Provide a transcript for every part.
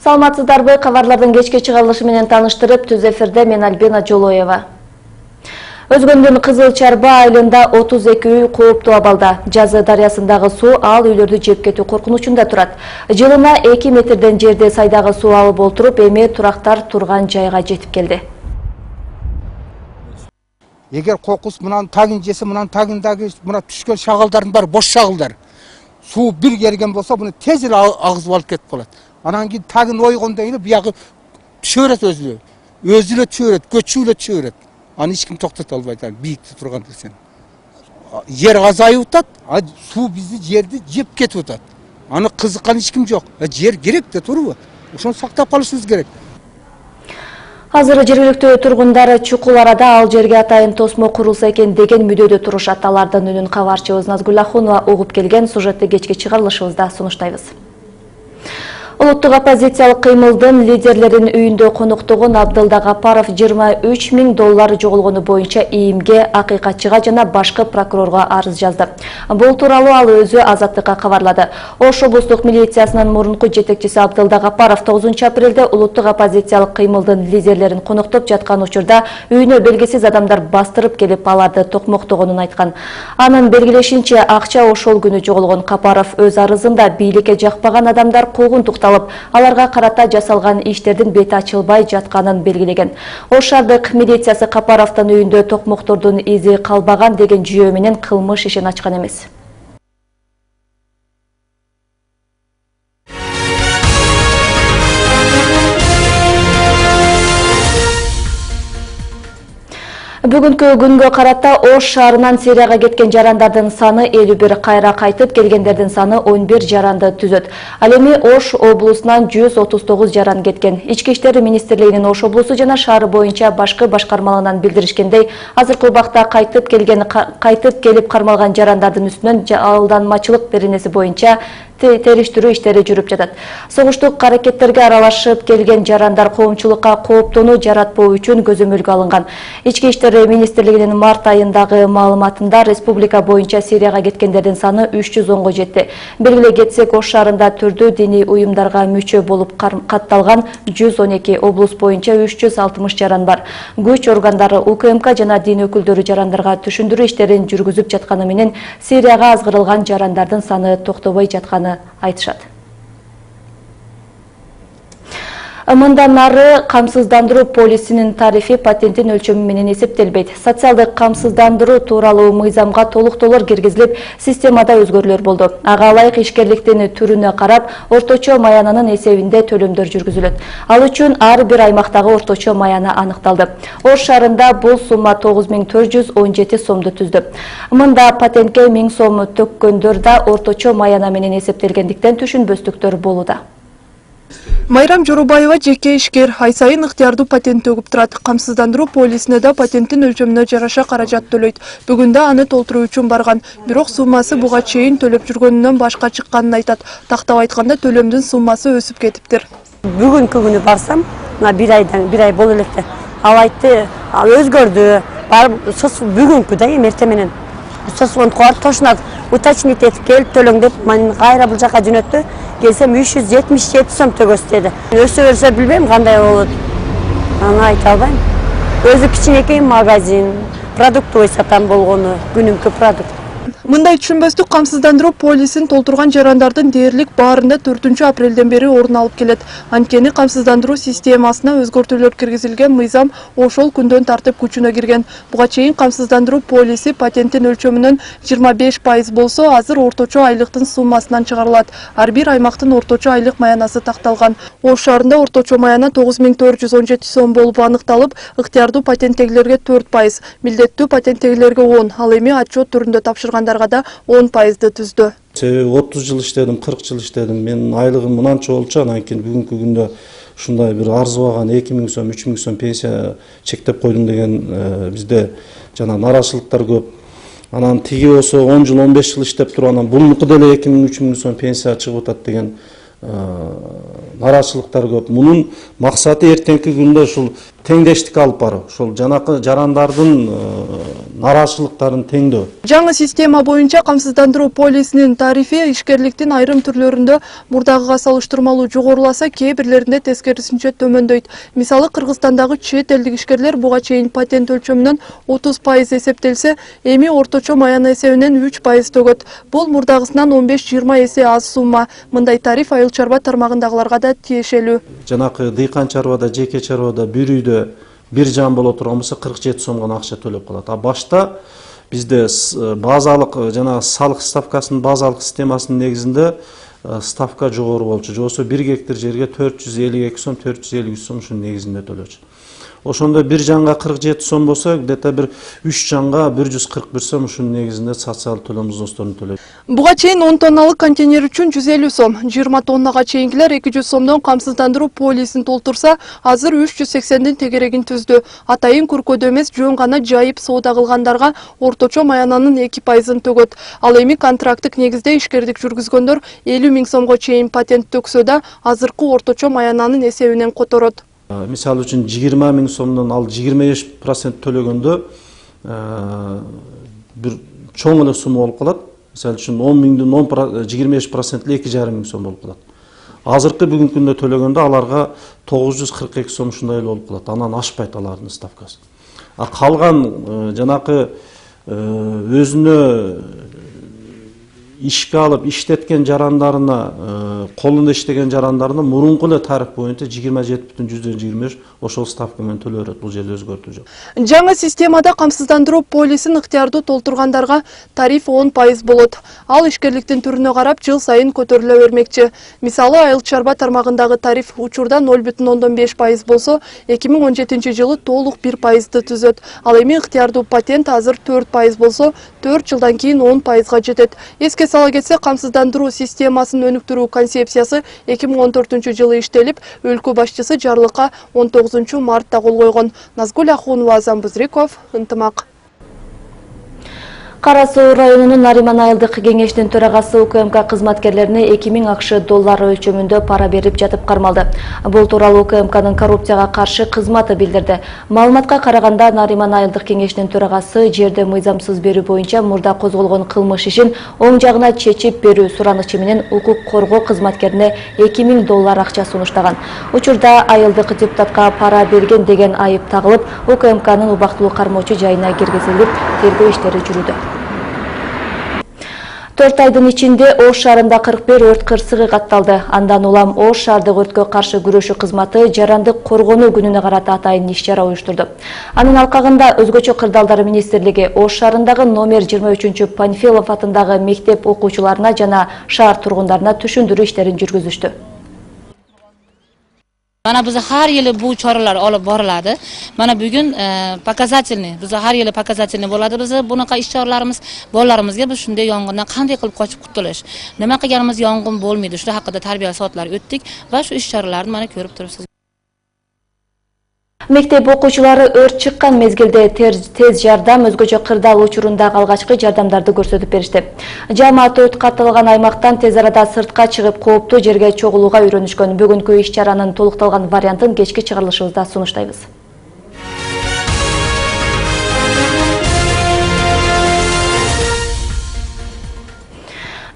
Саламатсыздарбы, кабарлардын кечки чыгарылышы менен таныштырып, түз эфирде мен Альбина Жолоева. Өзгөндүн Кызыл Чарба айылында 32 үй кооптуу абалда. Жазы дарыясындагы суу ал үйлөрдү жеп кетүү коркунучунда турат. Жылына 2 метрден жерде сайдагы суу алып олтуруп, эми турактар турган жайга жетип келди. Эгер кокус мынан тагын жесе, мынан тагындагы мына түшкөн шагалдардын баары бош шагалдар. Суу бир келген болсо, буну тез эле агызып алып кетип калат. Анан кийин тагын ойгондон кийин биягы чөөрөт өзү эле чөөрөт, көчүү эле чөөрөт. Аны эч ким токтото албайт, бийикте турган нерсени. Жер азайып атат, а суу бизди жерди жеп кетип атат. Аны кызыккан эч ким жок. Жер керек да турбу? Ошону сактап калышыбыз керек. Азыр жергиликтүү тургундар чукул арада ал жерге атайын тосмо курулса экен деген мүдөдө турушат. Алардын үнүн кабарчыбыз Назгүл Ахунова угуп келген сюжетти кечки чыгарылышыбызда сунуштайбыз. Улуттук оппозициялык кыймылдын лидерлерин үйүндө коноктогон Абдылда Гапаров $23 000 жоголгону боюнча ИИМге, акыйкатчыга жана башкы прокурорго арыз жазды. Бул тууралуу ал өзү Азаттыкка кабарлады. Ош облустук милициясынын мурунку жетекчиси Абдылда Гапаров 9 апрелде улуттук оппозициялык кыймылдын лидерлерин коноктоп жаткан учурда үйүнө белгисиз адамдар бастырып келип аларды токмоктогонун айткан. Анын белгилешинче, акча ошол күнү жоголгон. Гапаров өз арызында бийликке жакпаган адамдар куугунтукталып, аларга карата жасалган иштердин бети ачылбай жатканын белгилеген. Ош шаардык милициясы Гапаровдун үйүндө токмоктордун изи калбаган деген жүйө менен кылмыш ишин ачкан эмес. Бүгүнкү күнгө карата Ош шаарынан Сирияга кеткен жарандардын саны 51, кайра кайтып келгендердин саны 11 жаранды түзөт. Ал эми Ош облусунан 139 жаран кеткен. Ички иштер министрлигинин Ош облусу жана шаары боюнча башкы башкармалыгынан билдиришкендей, азыркы убакта кайтып келип кармалган жарандардын үстүнөн алданмачылык беренеси боюнча териштирүү иштери жүрүп жатат. Согуштук аракеттерге аралашып келген жарандар коомчулукка кооптонуу жаратпоо үчүн көзөмөлгө алынган. Ички иштер министрлигинин март айындагы маалыматында республика боюнча Сирияга кеткендердин саны 310го жетти. Белгилей кетсек, Ош шаарында түрдүү диний уюмдарга мүчө болуп катталган 112, облус боюнча 360 жаран бар. Күч органдары УКМК жана дин өкүлдөрү жарандарга түшүндүрүү иштерин жүргүзүп жатканы менен Сирияга азгырылган жарандардын саны токтобой жатканы айтышат. Мындан ары камсыздандыруу полисинин тарифи патенттин өлчөмү менен эсептелбейт. Социалдык камсыздандыруу тууралуу мыйзамга толуктоолор киргизилип, системада өзгөрүүлөр болду. Ага ылайык ишкерликтин түрүнө карап, орточо маянанын эсебинде төлөмдөр жүргүзүлөт. Ал үчүн ар бир аймактагы орточо маяна аныкталды. Ош шаарында бул сумма 9417 сомду түздү. Мында патентке 1000 сом төккөндөр да орточо маяна менен эсептелгендиктен түшүнбөстүктөр болууда. Майрам Жоробаева жеке ишкер, ай сайын ыктыярдуу патент төгүп турат. Камсыздандыруу полисине да патенттин өлчөмүнө жараша каражат төлөйт. Бүгүн да аны толтуруу үчүн барган. Бирок суммасы буга чейин төлөп жүргөнүнөн башка чыкканын айтат. Тактап айтканда төлөмдүн суммасы өсүп кетиптир. Бүгүнкү күнү барсам, бир ай боло электе. Ал айтты, ал өзгөрдү. Барып бүгүнкү да эртең менен. Тошунат уточнить этип келип төлөң деп, мен кайра бул жака жөнөттү. Келсем 377 сом төгөс деди. Өсө берсе билбейм кандай болот. Аны айта албайм. Өзү кичинекей магазин, продуктовый сатам болгону, күнүмкү продукт. Мындай түшүнбөстүк камсыздандыруу полисин толтурган жарандардын дээрлик баарында 4 апрелден бери орун алып келет. Анткени камсыздандыруу системасына өзгөртүүлөр киргизилген мыйзам ошол күндөн тартып күчүнө кирген. Буга чейин камсыздандыруу полиси патенттин өлчөмүнөн 25% болсо, азыр орточо айлыктын суммасынан чыгарылат. Ар бир аймактын орточо айлык маянасы такталган. Ош шаарында орточо маяна 9417 сом болуп аныкталып, ыктыярдуу патенттегилерге 4%, милдеттүү патенттегилерге 10%, ал эми отчет түрүндө тапшыргандарга да 10%ды түздү. 30 жыл иштедим, 40 жыл иштедим. Менин айлыгым мынанча болчу, анан кийин бүгүнкү күндө ушундай бир арзыбаган 2000 сом, 3000 сом пенсия чектеп койдум деген бизде жана нараачылыктар көп. Анан тиги болсо 10 жыл, 15 жыл иштеп туруп, анан бунуку деле 2000, 3000 сом пенсия чыгып атат деген нараачылыктар көп. Мунун максаты эртеңки күндө ушул теңдештик алып баруу, ошол жанакы жарандардын нараачылыктарын теңдөө. Жаңы система боюнча камсыздандыруу полисинин тарифи ишкерликтин айрым түрлөрүндө мурдагыга салыштырмалуу жогоруласа, кээ бирлеринде тескерисинче төмөндөйт. Мисалы, Кыргызстандагы чет элдик ишкерлер буга чейин патент өлчөмүнөн 30% эсептелсе, эми орточо маяны эсебинен 3% төгөт. Бул мурдагысынан 15-20 эсе аз сумма. Мындай тариф айыл чарба тармагындагыларга да тиешелүү. Жанакы дыйкан чарбада, жеке чарбада бир үйдө бир жан боло турган болсо 47 сом гана акча төлөп калат. А башта бизде базалык жана салык ставкасынын базалык системасынын негизинде ставка жогору болчу. Же болбосо 1 гектар жерге 452 сом, 453 сом ушунун негизинде төлөчү. Ошондо бир жанга 47 сом болсо, где-то бир 3 жанга 141 сом ушунун негизинде социалдык төлөм взносторун төлөйт. Буга чейин 10 тонналык контейнер үчүн 150 сом, 20 тоннага чейинкилер 200 сомдон камсыздандыруу полисин толтурса, азыр 380дин тегерегин түздү. Атайын күркөдө эмес, жөн гана жайып соода кылгандарга орточо маянанын 2%-ын төгөт. Ал эми контракттык негизде ишкердик жүргүзгөндөр 50 000 сомго чейин патент төксө да, азыркы орточо маянанын эсебинен которот. Мисалы үчүн 20 000 сомдон ал 25% төлөгөндө бир чоң эле сумма болуп калат. Мисалы үчүн 10 000дон 25% 2,5 миң сом болуп калат. Азыркы бүгүнкү күндө төлөгөндө аларга 942 сом ушундай эле болуп калат. Анан ашпайт алардын ставкасы. А калган жанакы өзүнө ишке алып иштеткен жарандарына, колунда иштеген жарандарына мурунку эле тариф боюнча 27,25 ошол ставка менен төлөп берет. Бул жерде өзгөртүү жок. Жаңы системада камсыздандыруу полисин ыктыярдуу толтургандарга тариф 10% болот. Ал ишкерликтин түрүнө карап жыл сайын көтөрүлө бермекчи. Мисалы, айыл чарба тармагындагы тариф учурда 0,5% болсо, 2017 жылы толук 1%ды түзөт. Ал эми ыктыярдуу патент азыр 4% болсо, 4 жылдан кийин 10%га жетет. Эске сала кетсе, камсыздандыруу системасын өнүктүрүү концепциясы 2014 жылы иштелип, өлкө башчысы жарлыкка 19 мартта кол койгон. Назгүл Ахунова, Азам Бузриков, Ынтымак. Кара Суу районунун Нариман айылдык кеңешинин төрагасы УКМК кызматкерлерине 2000 акш доллар өлчөмүндө пара берип жатып кармалды. Бул тууралуу УКМКнын коррупцияга каршы кызматы билдирди. Маалыматка караганда, Нариман айылдык кеңешинин төрагасы жерде мыйзамсыз берүү боюнча мурда козголгон кылмыш ишин оң жагына чечип берүү суранычы менен укук коргоо кызматкерине 2000 доллар акча сунуштаган. Учурда айылдык депутатка пара берген деген айып тагылып, УКМКнын убактылуу кармоочу жайына киргизилип, тергөө иштери жүрүүдө. 4 айдын ичинде Ош шаарында 41 өрт кырсыгы катталды. Андан улам Ош шаардык өрткө каршы күрөшүү кызматы жарандык коргонуу күнүнө карата атайын иш-чара уюштурду. Анын алкагында Өзгөчө кырдаалдар министрлиги Ош шаарындагы номер 23 Панфилов атындагы мектеп окуучуларына жана шаар тургундарына түшүндүрүү иштерин жүргүзүштү. Mana bize her yılı bu çağrılar alıp boriladi. Mana bugün показательный, bize her yılı показательный bo'ladi. Bize bunaqa ish chorlarimiz bolalarimizga biz shunday yong'indan qanday qilib qochib qutulish, nima qilganimiz yong'in bo'lmaydi, shu haqida tarbiya soatlari o'tdik va shu ish choralarini mana ko'rib turibsiz. Мектеп окуучулары өрт чыккан мезгилде тез жардам, өзгөчө кырдаал учурундагы алгачкы жардамдарды көрсөтүп беришти. Жамаат өрт катталган аймактан тез арада сыртка чыгып кооптуу жерге чогулууга үйрөнүшкөн. Бүгүнкү иш-чаранын толукталган вариантын кечки чыгарылышыбызда сунуштайбыз.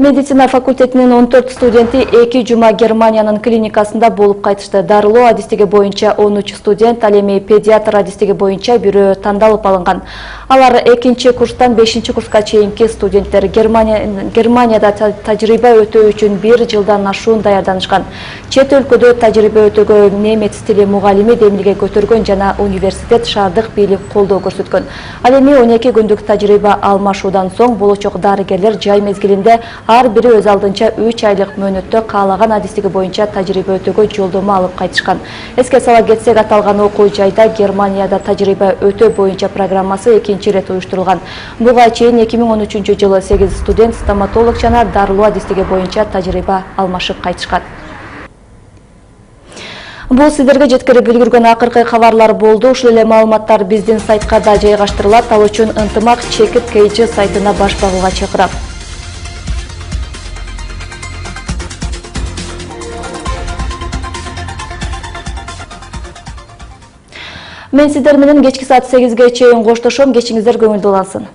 Медицина факультетинин 14 студенти 2 жума Германиянын клиникасында болуп кайтышты. Дарылоо адистиги боюнча 13 студент, ал эми педиатр адистиги боюнча бирөө тандалып алынган. Алар 2-курстан 5-курска чейинки студенттер. Германияда тажрыйба өтөө үчүн 1 жылдан ашуун даярданышкан. Чет өлкөдө тажрыйба өтөөгө немец тили мугалими демилге көтөргөн жана университет шаардык бийлик колдоо көрсөткөн. Ал эми 12 күндүк тажрыйба алмашуудан соң болочок дарыгерлер жай мезгилинде ар бири өз алдынча 3 айлык мөөнөттө каалаган адистиги боюнча тажрыйба өтөөгө жолдомо алып кайтышкан. Эске сала кетсек, аталган окуу жайда Германияда тажрыйба өтөө боюнча программасы экинчи ирет уюштурулган. Буга чейин 2013 жылы 8 студент стоматолог жана дарылоо адистиги боюнча тажрыйба алмашып кайтышкан. Бул сиздерге жеткирип үлгүргөн акыркы кабарлар болду. Ушул эле маалыматтар биздин сайтка да жайгаштырылат. Ал үчүн Ынтымак чекит KG сайтына баш багууга чакырам. Мен сиздер менен кечки саат 8-ге чейин коштошом, кечиңиздер көңүлдүү болсун.